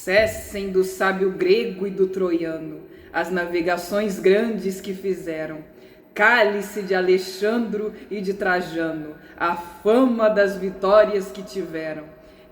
Cessem do sábio grego e do troiano as navegações grandes que fizeram. Cale-se de Alexandro e de Trajano a fama das vitórias que tiveram.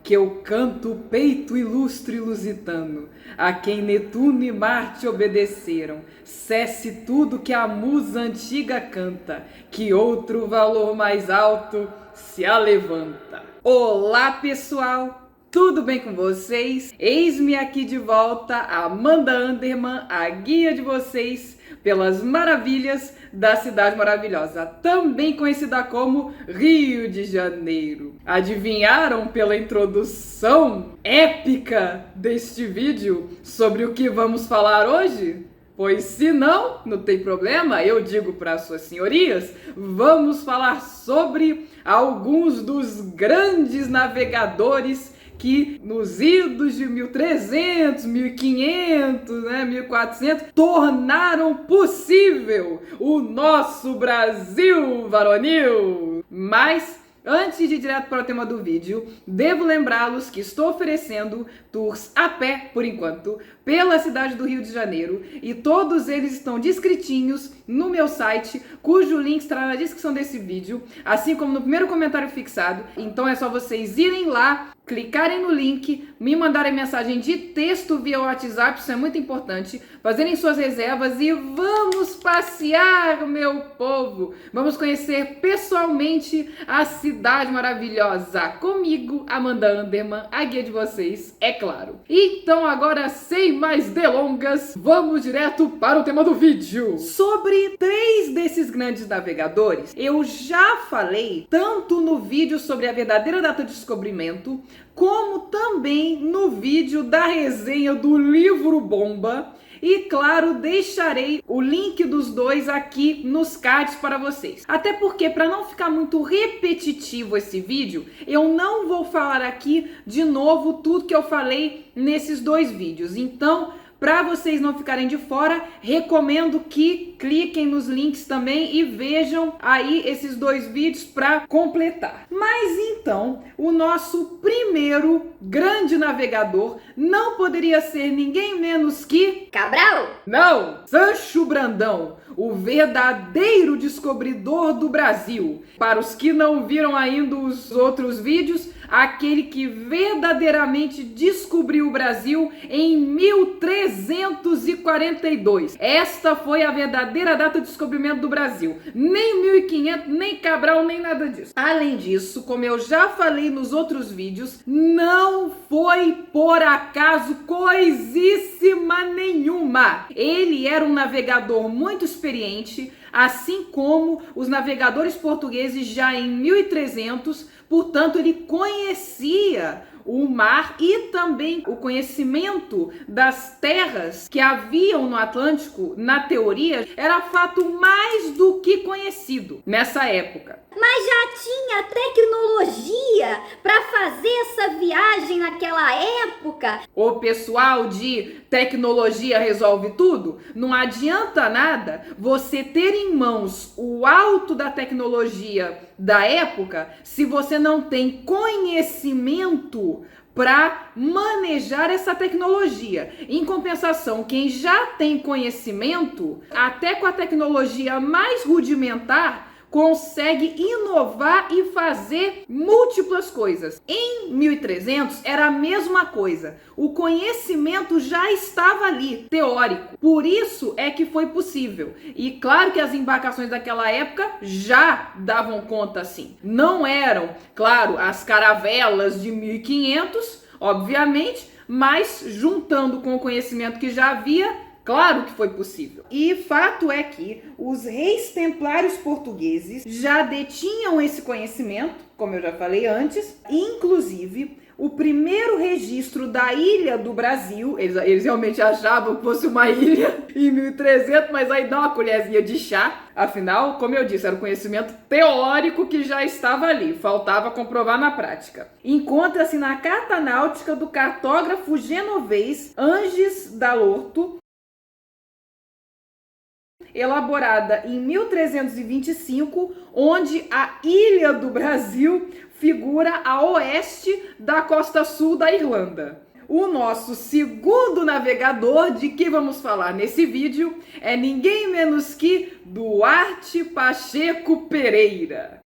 Que eu canto o peito ilustre lusitano, a quem Netuno e Marte obedeceram. Cesse tudo que a musa antiga canta, que outro valor mais alto se alevanta. Olá, pessoal! Tudo bem com vocês? Eis-me aqui de volta, Amanda Anderman, a guia de vocês pelas maravilhas da cidade maravilhosa, também conhecida como Rio de Janeiro. Adivinharam pela introdução épica deste vídeo sobre o que vamos falar hoje? Pois se não, não tem problema, eu digo para suas senhorias, vamos falar sobre alguns dos grandes navegadores que nos idos de 1300, 1500, 1400, tornaram possível o nosso Brasil varonil. Mas antes de ir direto para o tema do vídeo, devo lembrá-los que estou oferecendo tours a pé, por enquanto, pela cidade do Rio de Janeiro, e todos eles estão descritinhos no meu site, cujo link estará na descrição desse vídeo, assim como no primeiro comentário fixado. Então é só vocês irem lá, clicarem no link, me mandarem mensagem de texto via WhatsApp, isso é muito importante, fazerem suas reservas e vamos passear, meu povo! Vamos conhecer pessoalmente a cidade maravilhosa, comigo, Amanda Anderman, a guia de vocês, é claro. Então agora, sem mais delongas, vamos direto para o tema do vídeo. Sobre 3 desses grandes navegadores, eu já falei tanto no vídeo sobre a verdadeira data de descobrimento, como também no vídeo da resenha do livro Bomba. E claro, deixarei o link dos dois aqui nos cards para vocês. Até porque, para não ficar muito repetitivo esse vídeo, eu não vou falar aqui de novo tudo que eu falei nesses 2 vídeos. Então, para vocês não ficarem de fora, recomendo que cliquem nos links também e vejam aí esses 2 vídeos para completar. Mas então, o nosso primeiro grande navegador não poderia ser ninguém menos que Cabral? Não, Sancho Brandão, o verdadeiro descobridor do Brasil. Para os que não viram ainda os outros vídeos, aquele que verdadeiramente descobriu o Brasil em 1342. Esta foi a verdadeira data de descobrimento do Brasil. Nem 1500, nem Cabral, nem nada disso. Além disso, como eu já falei nos outros vídeos, não foi por acaso coisíssima nenhuma. Ele era um navegador muito experiente, assim como os navegadores portugueses já em 1300, portanto ele conhecia o mar e também o conhecimento das terras que haviam no Atlântico, na teoria, era fato mais do que conhecido nessa época. Mas já tinha tecnologia para fazer essa viagem naquela época? O pessoal de tecnologia resolve tudo? Não adianta nada você ter em mãos o alto da tecnologia da época se você não tem conhecimento para manejar essa tecnologia. Em compensação, quem já tem conhecimento, até com a tecnologia mais rudimentar, consegue inovar e fazer múltiplas coisas. Em 1300 era a mesma coisa. O conhecimento já estava ali, teórico. Por isso é que foi possível. E claro que as embarcações daquela época já davam conta assim. Não eram, claro, as caravelas de 1500, obviamente, mas juntando com o conhecimento que já havia, claro que foi possível. E fato é que os reis templários portugueses já detinham esse conhecimento, como eu já falei antes. Inclusive, o primeiro registro da ilha do Brasil, eles realmente achavam que fosse uma ilha em 1300, mas aí dá uma colherzinha de chá. Afinal, como eu disse, era o conhecimento teórico que já estava ali, faltava comprovar na prática. Encontra-se na Carta Náutica do cartógrafo genovês Anges d'Alorto, elaborada em 1325, onde a ilha do Brasil figura a oeste da costa sul da Irlanda. o nosso segundo navegador de que vamos falar nesse vídeo é ninguém menos que Duarte Pacheco Pereira.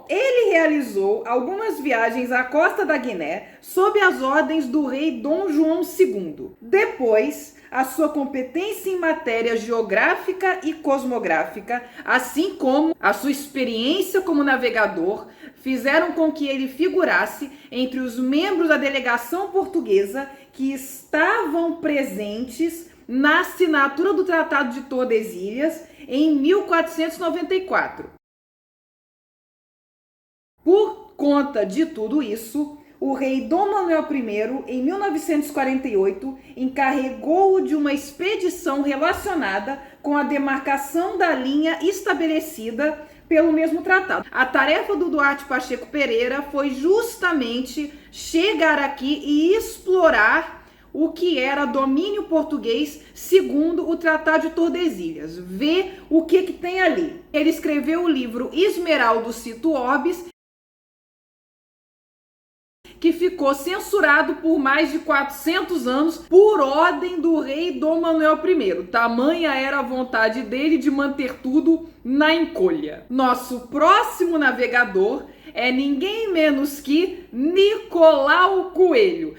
Ele realizou algumas viagens à costa da Guiné sob as ordens do rei Dom João II. Depois, a sua competência em matéria geográfica e cosmográfica, assim como a sua experiência como navegador, fizeram com que ele figurasse entre os membros da delegação portuguesa que estavam presentes na assinatura do Tratado de Tordesilhas em 1494. Por conta de tudo isso, o rei Dom Manuel I, em 1948, encarregou-o de uma expedição relacionada com a demarcação da linha estabelecida pelo mesmo tratado. A tarefa do Duarte Pacheco Pereira foi justamente chegar aqui e explorar o que era domínio português segundo o Tratado de Tordesilhas. Ver o que tem ali. Ele escreveu o livro Esmeraldo Cito Orbis, que ficou censurado por mais de 400 anos por ordem do rei Dom Manuel I. Tamanha era a vontade dele de manter tudo na encolha. Nosso próximo navegador é ninguém menos que Nicolau Coelho.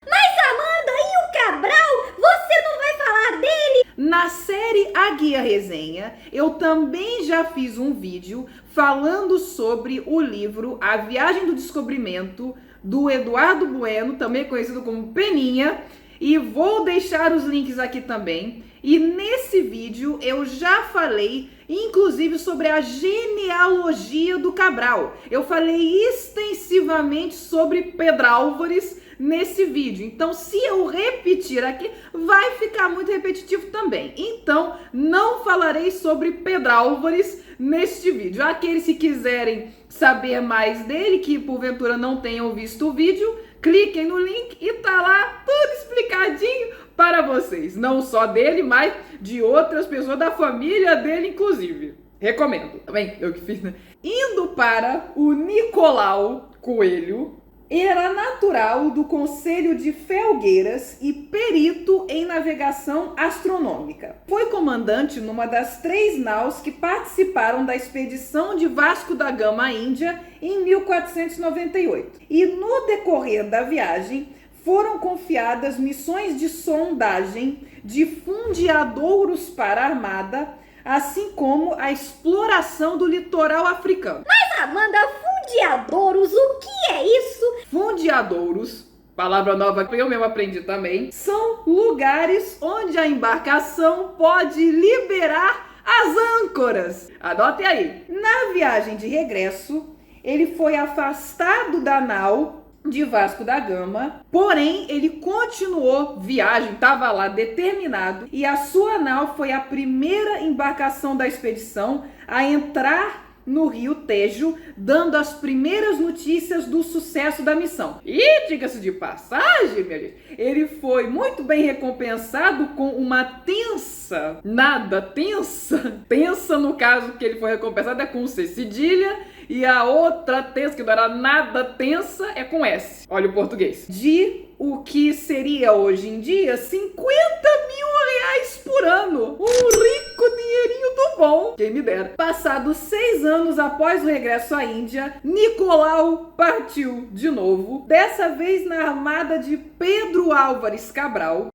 Mas Amanda, e o Cabral? Você não vai falar dele? Na série A Guia Resenha, eu também já fiz um vídeo falando sobre o livro A Viagem do Descobrimento, do Eduardo Bueno, também conhecido como Peninha, e vou deixar os links aqui também. E nesse vídeo eu já falei, inclusive, sobre a genealogia do Cabral. Eu falei extensivamente sobre Pedralvares nesse vídeo. Então, se eu repetir aqui, vai ficar muito repetitivo também. Então, não falarei sobre Pedralvares neste vídeo. Aqueles que quiserem saber mais dele, que porventura não tenham visto o vídeo, cliquem no link e tá lá tudo explicadinho para vocês. Não só dele, mas de outras pessoas da família dele, inclusive. Recomendo. Também, eu que fiz, né? Indo para o Nicolau Coelho, era natural do Conselho de Felgueiras e perito em navegação astronômica. Foi comandante numa das 3 naus que participaram da expedição de Vasco da Gama à Índia em 1498. E no decorrer da viagem foram confiadas missões de sondagem de fundeadouros para a Armada, assim como a exploração do litoral africano. Mas Amanda, fundeadouros, o que é isso? Fundeadouros, palavra nova que eu mesmo aprendi também, são lugares onde a embarcação pode liberar as âncoras. Anotem aí. Na viagem de regresso, ele foi afastado da nau de Vasco da Gama, porém ele continuou viagem, estava lá determinado, e a sua nau foi a primeira embarcação da expedição a entrar no Rio Tejo, dando as primeiras notícias do sucesso da missão. E, diga-se de passagem, minha gente, ele foi muito bem recompensado com uma tensa, nada tensa, tensa no caso que ele foi recompensado é com C cedilha, e a outra tensa, que não era nada tensa, é com S. Olha o português. De o que seria hoje em dia 50 mil reais por ano. Um rico dinheirinho do bom. Quem me dera. Passados 6 anos após o regresso à Índia, Nicolau partiu de novo, dessa vez na armada de Pedro Álvares Cabral,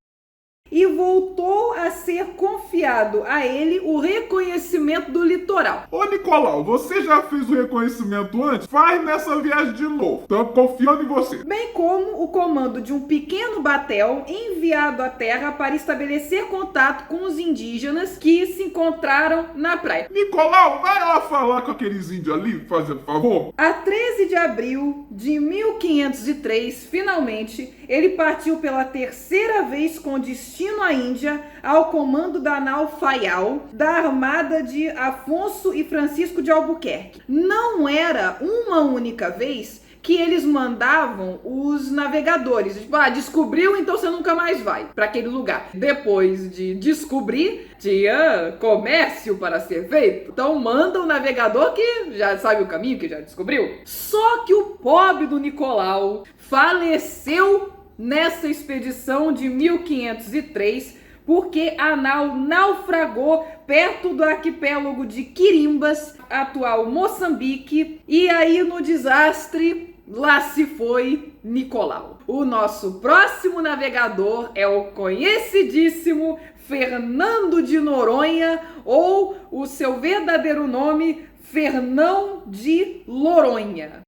e voltou a ser confiado a ele o reconhecimento do litoral. Ô Nicolau, você já fez o reconhecimento antes? Faz nessa viagem de novo. Tô confiando em você. Bem como o comando de um pequeno batel enviado à terra para estabelecer contato com os indígenas que se encontraram na praia. Nicolau, vai lá falar com aqueles índios ali, fazendo favor. A 13 de abril de 1503, finalmente, ele partiu pela 3ª vez com destino à Índia, ao comando da nau Faial, da armada de Afonso e Francisco de Albuquerque. Não era uma única vez que eles mandavam os navegadores. Tipo, descobriu, então você nunca mais vai para aquele lugar. Depois de descobrir, tinha comércio para ser feito. Então manda o navegador que já sabe o caminho, que já descobriu. Só que o pobre do Nicolau faleceu nessa expedição de 1503 porque a nau naufragou perto do arquipélago de Quirimbas, atual Moçambique, e aí no desastre, lá se foi Nicolau. O nosso próximo navegador é o conhecidíssimo Fernando de Noronha, ou o seu verdadeiro nome, Fernão de Loronha.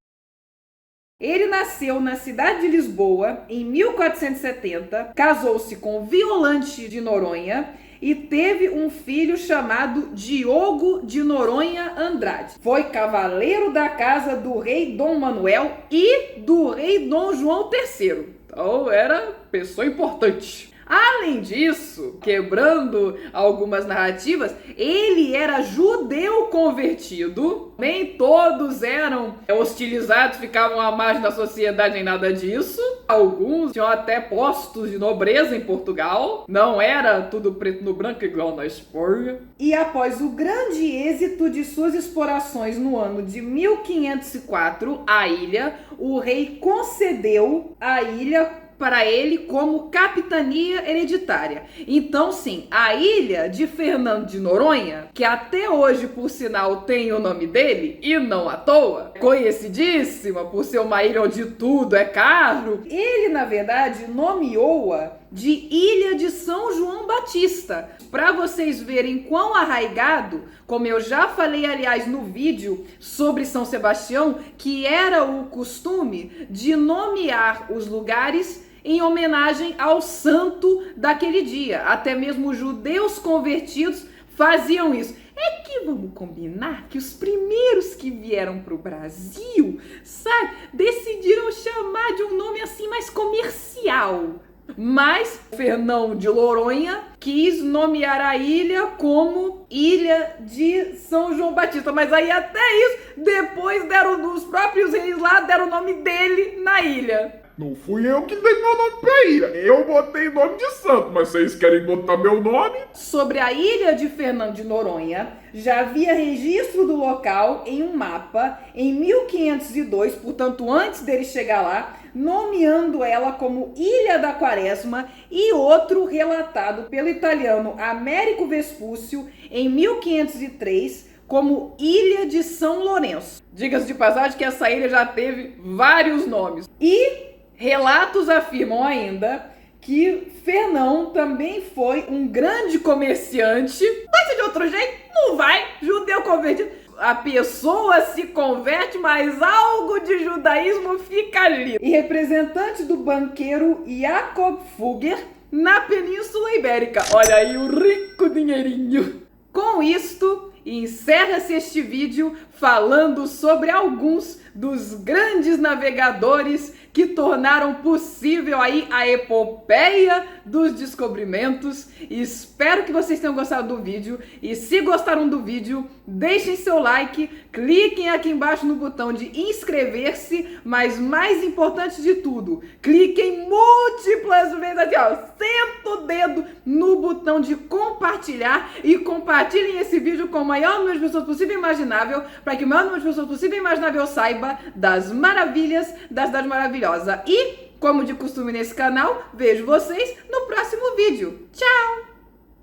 Ele nasceu na cidade de Lisboa em 1470, casou-se com Violante de Noronha e teve um filho chamado Diogo de Noronha Andrade. Foi cavaleiro da casa do rei Dom Manuel e do rei Dom João III. Então era pessoa importante. Além disso, quebrando algumas narrativas, ele era judeu convertido. Nem todos eram hostilizados, ficavam à margem da sociedade nem nada disso. Alguns tinham até postos de nobreza em Portugal. Não era tudo preto no branco igual na Espanha. E após o grande êxito de suas explorações no ano de 1504, a ilha, o rei concedeu a ilha para ele como capitania hereditária. Então, sim, a ilha de Fernando de Noronha, que até hoje, por sinal, tem o nome dele, e não à toa, conhecidíssima por ser uma ilha onde tudo é caro, ele, na verdade, nomeou-a de Ilha de São João Batista, para vocês verem quão arraigado, como eu já falei, aliás, no vídeo sobre São Sebastião, que era o costume de nomear os lugares em homenagem ao santo daquele dia. Até mesmo os judeus convertidos faziam isso. É que vamos combinar que os primeiros que vieram para o Brasil, sabe, decidiram chamar de um nome assim mais comercial. Mas Fernão de Loronha quis nomear a ilha como Ilha de São João Batista. Mas aí até isso, depois deram, os próprios reis lá deram o nome dele na ilha. Não fui eu que dei meu nome pra ilha. Eu botei nome de santo, mas vocês querem botar meu nome? Sobre a ilha de Fernando de Noronha, já havia registro do local em um mapa em 1502, portanto antes dele chegar lá, nomeando ela como Ilha da Quaresma, e outro relatado pelo italiano Américo Vespúcio em 1503, como Ilha de São Lourenço. Diga-se de passagem que essa ilha já teve vários nomes. E relatos afirmam ainda que Fernão também foi um grande comerciante. Vai ser de outro jeito? Não vai. Judeu convertido. A pessoa se converte, mas algo de judaísmo fica ali. E representante do banqueiro Jacob Fugger na Península Ibérica. Olha aí o rico dinheirinho. Com isto, encerra-se este vídeo falando sobre alguns dos grandes navegadores que tornaram possível aí a epopeia dos descobrimentos. Espero que vocês tenham gostado do vídeo, e se gostaram do vídeo, deixem seu like, cliquem aqui embaixo no botão de inscrever-se, mas mais importante de tudo, cliquem múltiplas vezes aqui, ó, senta o dedo no botão de compartilhar e compartilhem esse vídeo com o maior número de pessoas possível e imaginável, para que o maior número de pessoas possível e imaginável saiba das maravilhas da Cidade Maravilhosa. E, como de costume nesse canal, vejo vocês no próximo vídeo. Tchau!